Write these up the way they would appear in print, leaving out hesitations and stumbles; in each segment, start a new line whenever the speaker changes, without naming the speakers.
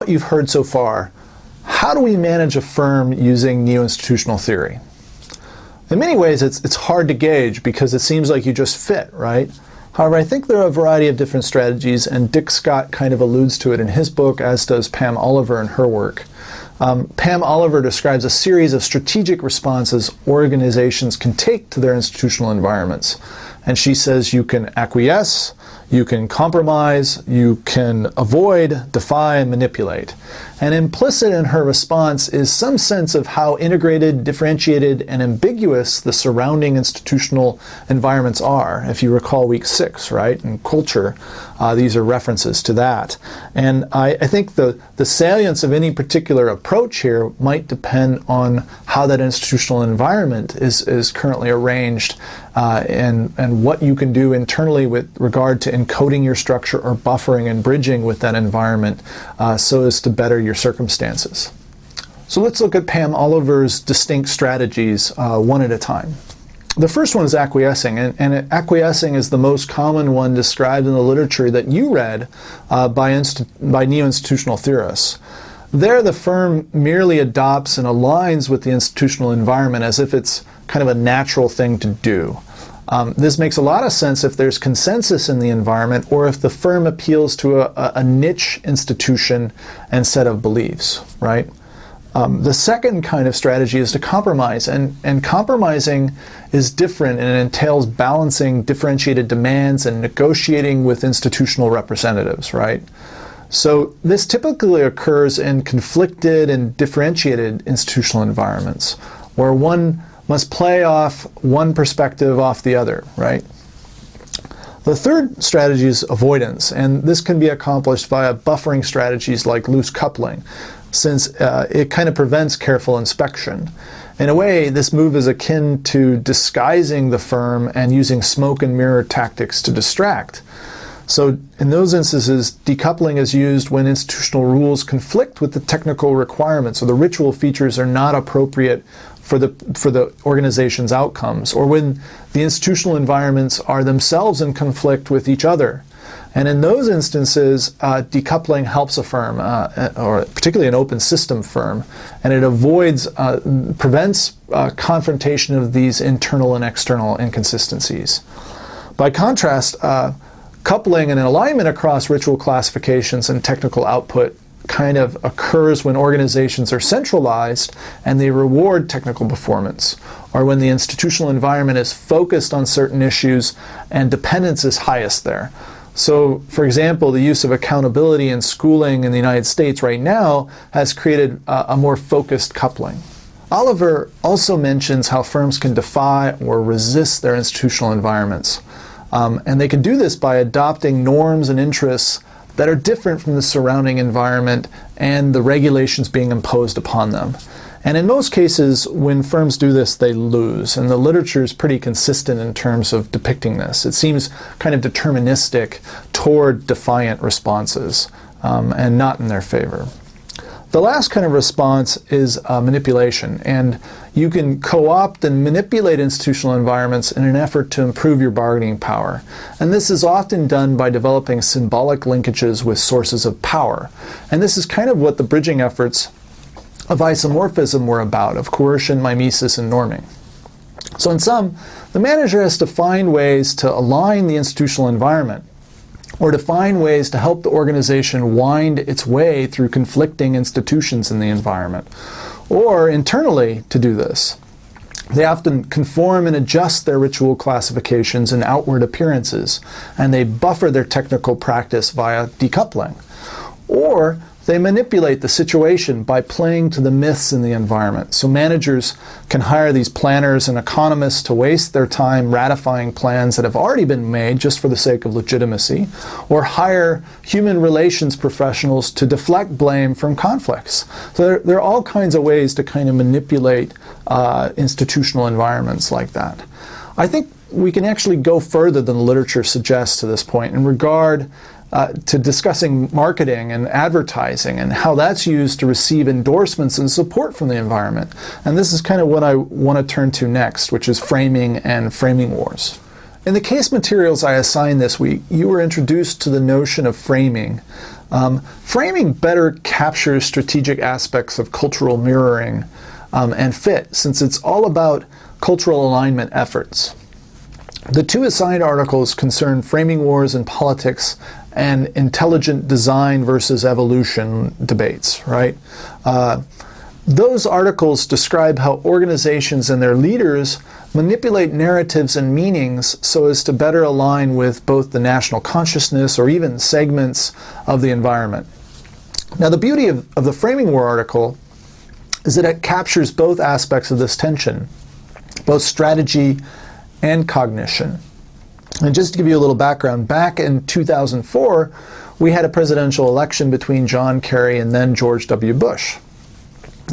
What you've heard so far, how do we manage a firm using neo-institutional theory? In many ways, it's hard to gauge because it seems like you just fit, right? However, I think there are a variety of different strategies, and Dick Scott kind of alludes to it in his book, as does Pam Oliver in her work. Pam Oliver describes a series of strategic responses organizations can take to their institutional environments. And she says you can acquiesce, you can compromise, you can avoid, defy, and manipulate. And implicit in her response is some sense of how integrated, differentiated, and ambiguous the surrounding institutional environments are. If you recall week 6, right, in culture, these are references to that. And I think the salience of any particular approach here might depend on how that institutional environment is currently arranged and what you can do internally with regard to encoding your structure or buffering and bridging with that environment so as to better your circumstances. So let's look at Pam Oliver's distinct strategies one at a time. The first one is acquiescing, and acquiescing is the most common one described in the literature that you read by neo-institutional theorists. There, the firm merely adopts and aligns with the institutional environment as if it's kind of a natural thing to do. This makes a lot of sense if there's consensus in the environment or if the firm appeals to a niche institution and set of beliefs, right? The second kind of strategy is to compromise, and compromising is different and it entails balancing differentiated demands and negotiating with institutional representatives, right? So this typically occurs in conflicted and differentiated institutional environments where one must play off one perspective off the other, right? The third strategy is avoidance, and this can be accomplished via buffering strategies like loose coupling, since it kind of prevents careful inspection. In a way, this move is akin to disguising the firm and using smoke and mirror tactics to distract. So in those instances, decoupling is used when institutional rules conflict with the technical requirements or the ritual features are not appropriate for the organization's outcomes, or when the institutional environments are themselves in conflict with each other. And in those instances, decoupling helps a firm, or particularly an open system firm, and it prevents confrontation of these internal and external inconsistencies. By contrast, coupling and alignment across ritual classifications and technical output kind of occurs when organizations are centralized and they reward technical performance, or when the institutional environment is focused on certain issues and dependence is highest there. So, for example, the use of accountability in schooling in the United States right now has created a more focused coupling. Oliver also mentions how firms can defy or resist their institutional environments. And they can do this by adopting norms and interests that are different from the surrounding environment and the regulations being imposed upon them. And in most cases, when firms do this, they lose. And the literature is pretty consistent in terms of depicting this. It seems kind of deterministic toward defiant responses and not in their favor. The last kind of response is manipulation, and you can co-opt and manipulate institutional environments in an effort to improve your bargaining power. And this is often done by developing symbolic linkages with sources of power. And this is kind of what the bridging efforts of isomorphism were about, of coercion, mimesis, and norming. So in sum, the manager has to find ways to align the institutional environment, or to find ways to help the organization wind its way through conflicting institutions in the environment, or internally to do this. They often conform and adjust their ritual classifications and outward appearances, and they buffer their technical practice via decoupling. Or they manipulate the situation by playing to the myths in the environment. So managers can hire these planners and economists to waste their time ratifying plans that have already been made just for the sake of legitimacy, or hire human relations professionals to deflect blame from conflicts. So there are all kinds of ways to kind of manipulate institutional environments like that. I think we can actually go further than the literature suggests to this point in regard to discussing marketing and advertising and how that's used to receive endorsements and support from the environment. And this is kind of what I want to turn to next, which is framing and framing wars. In the case materials I assigned this week, you were introduced to the notion of framing Framing better captures strategic aspects of cultural mirroring and fit, since it's all about cultural alignment efforts. The two assigned articles concern framing wars in politics and intelligent design versus evolution debates, right? Those articles describe how organizations and their leaders manipulate narratives and meanings so as to better align with both the national consciousness or even segments of the environment. Now, the beauty of the framing war article is that it captures both aspects of this tension, both strategy and cognition. And just to give you a little background, back in 2004, we had a presidential election between John Kerry and then George W. Bush.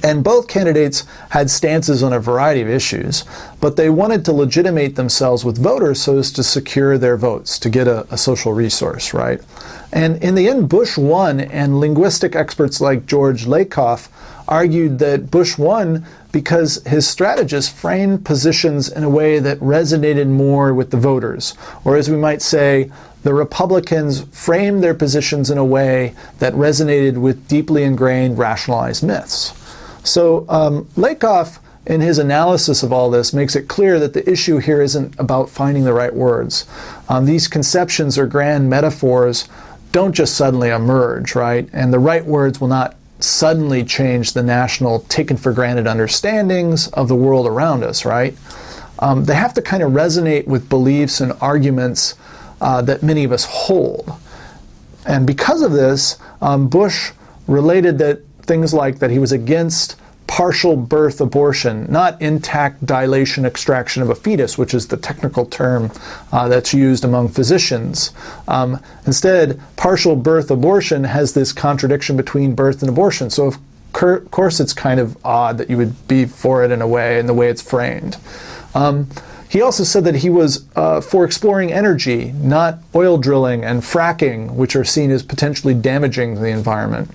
And both candidates had stances on a variety of issues, but they wanted to legitimate themselves with voters so as to secure their votes, to get a social resource, right? And in the end, Bush won, and linguistic experts like George Lakoff argued that Bush won because his strategists framed positions in a way that resonated more with the voters. Or as we might say, the Republicans framed their positions in a way that resonated with deeply ingrained rationalized myths. So Lakoff, in his analysis of all this, makes it clear that the issue here isn't about finding the right words. These conceptions or grand metaphors don't just suddenly emerge, right? And the right words will not suddenly change the national taken-for-granted understandings of the world around us, right? They have to kind of resonate with beliefs and arguments that many of us hold. And because of this, Bush related that things like that he was against partial birth abortion, not intact dilation extraction of a fetus, which is the technical term that's used among physicians. Instead, partial birth abortion has this contradiction between birth and abortion. So of course it's kind of odd that you would be for it in a way, in the way it's framed. He also said that he was for exploring energy, not oil drilling and fracking, which are seen as potentially damaging to the environment.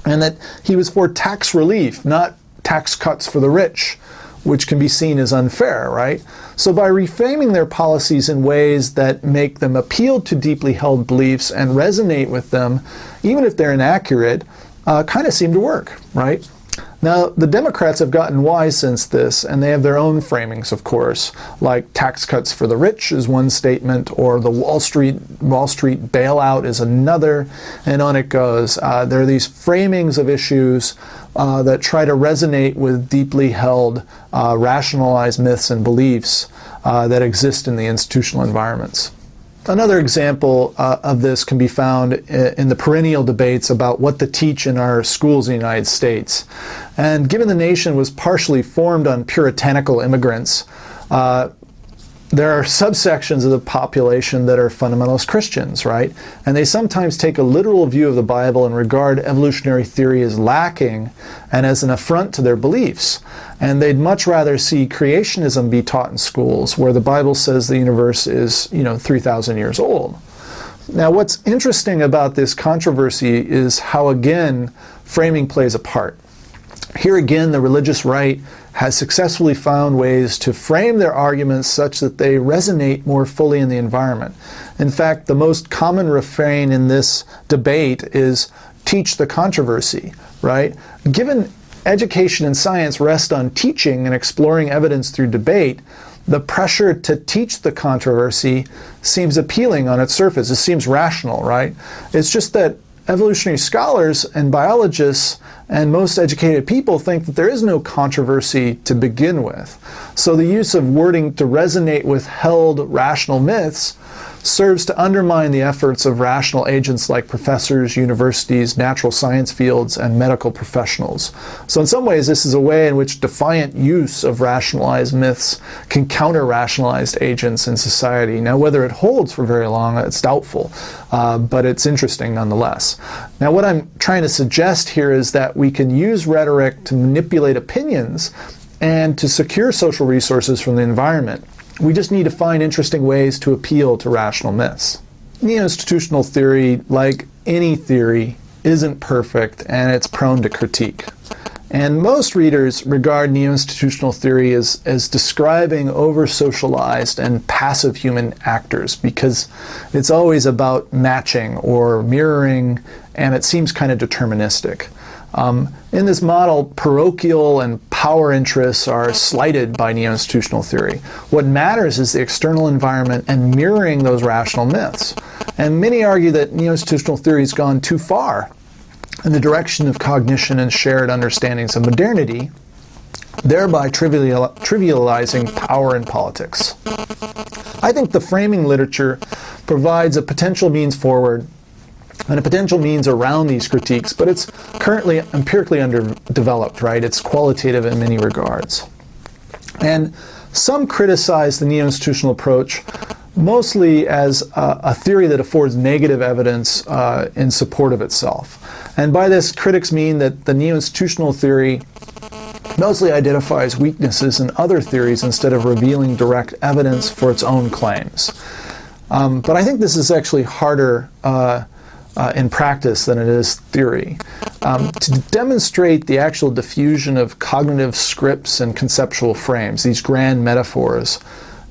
And that he was for tax relief, not tax cuts for the rich, which can be seen as unfair, right? So by reframing their policies in ways that make them appeal to deeply held beliefs and resonate with them, even if they're inaccurate, kind of seem to work, right? Now, the Democrats have gotten wise since this, and they have their own framings, of course, like tax cuts for the rich is one statement, or the Wall Street bailout is another, and on it goes. There are these framings of issues that try to resonate with deeply held, rationalized myths and beliefs that exist in the institutional environments. Another example of this can be found in the perennial debates about what to teach in our schools in the United States. And given the nation was partially formed on puritanical immigrants, there are subsections of the population that are fundamentalist Christians, right? And they sometimes take a literal view of the Bible and regard evolutionary theory as lacking and as an affront to their beliefs. And they'd much rather see creationism be taught in schools, where the Bible says the universe is, 3,000 years old. Now, what's interesting about this controversy is how, again, framing plays a part. Here again, the religious right has successfully found ways to frame their arguments such that they resonate more fully in the environment. In fact, the most common refrain in this debate is teach the controversy, right? Given education and science rest on teaching and exploring evidence through debate, the pressure to teach the controversy seems appealing on its surface. It seems rational, right? It's just that evolutionary scholars and biologists and most educated people think that there is no controversy to begin with. So the use of wording to resonate with held rational myths serves to undermine the efforts of rational agents like professors, universities, natural science fields, and medical professionals. So in some ways, this is a way in which defiant use of rationalized myths can counter rationalized agents in society. Now, whether it holds for very long, it's doubtful, but it's interesting nonetheless. Now, what I'm trying to suggest here is that we can use rhetoric to manipulate opinions and to secure social resources from the environment. We just need to find interesting ways to appeal to rational myths. Neo-institutional theory, like any theory, isn't perfect and it's prone to critique. And most readers regard neo-institutional theory as describing over-socialized and passive human actors because it's always about matching or mirroring and it seems kind of deterministic. In this model, parochial and power interests are slighted by neo-institutional theory. What matters is the external environment and mirroring those rational myths. And many argue that neo-institutional theory has gone too far in the direction of cognition and shared understandings of modernity, thereby trivializing power in politics. I think the framing literature provides a potential means forward and a potential means around these critiques, but it's currently empirically underdeveloped, right? It's qualitative in many regards. And some criticize the neo-institutional approach mostly as a theory that affords negative evidence in support of itself. And by this, critics mean that the neo-institutional theory mostly identifies weaknesses in other theories instead of revealing direct evidence for its own claims. But I think this is actually harder in practice than it is theory. To demonstrate the actual diffusion of cognitive scripts and conceptual frames, these grand metaphors,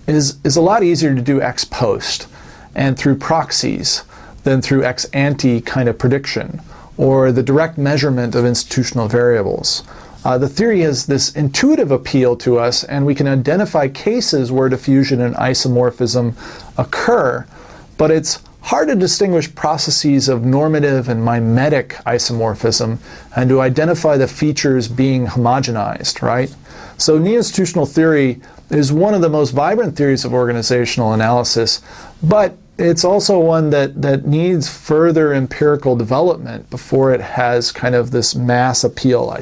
is a lot easier to do ex post and through proxies than through ex ante kind of prediction or the direct measurement of institutional variables. The theory has this intuitive appeal to us, and we can identify cases where diffusion and isomorphism occur, but it's hard to distinguish processes of normative and mimetic isomorphism and to identify the features being homogenized, right? So neo-institutional theory is one of the most vibrant theories of organizational analysis, but it's also one that needs further empirical development before it has kind of this mass appeal, I think.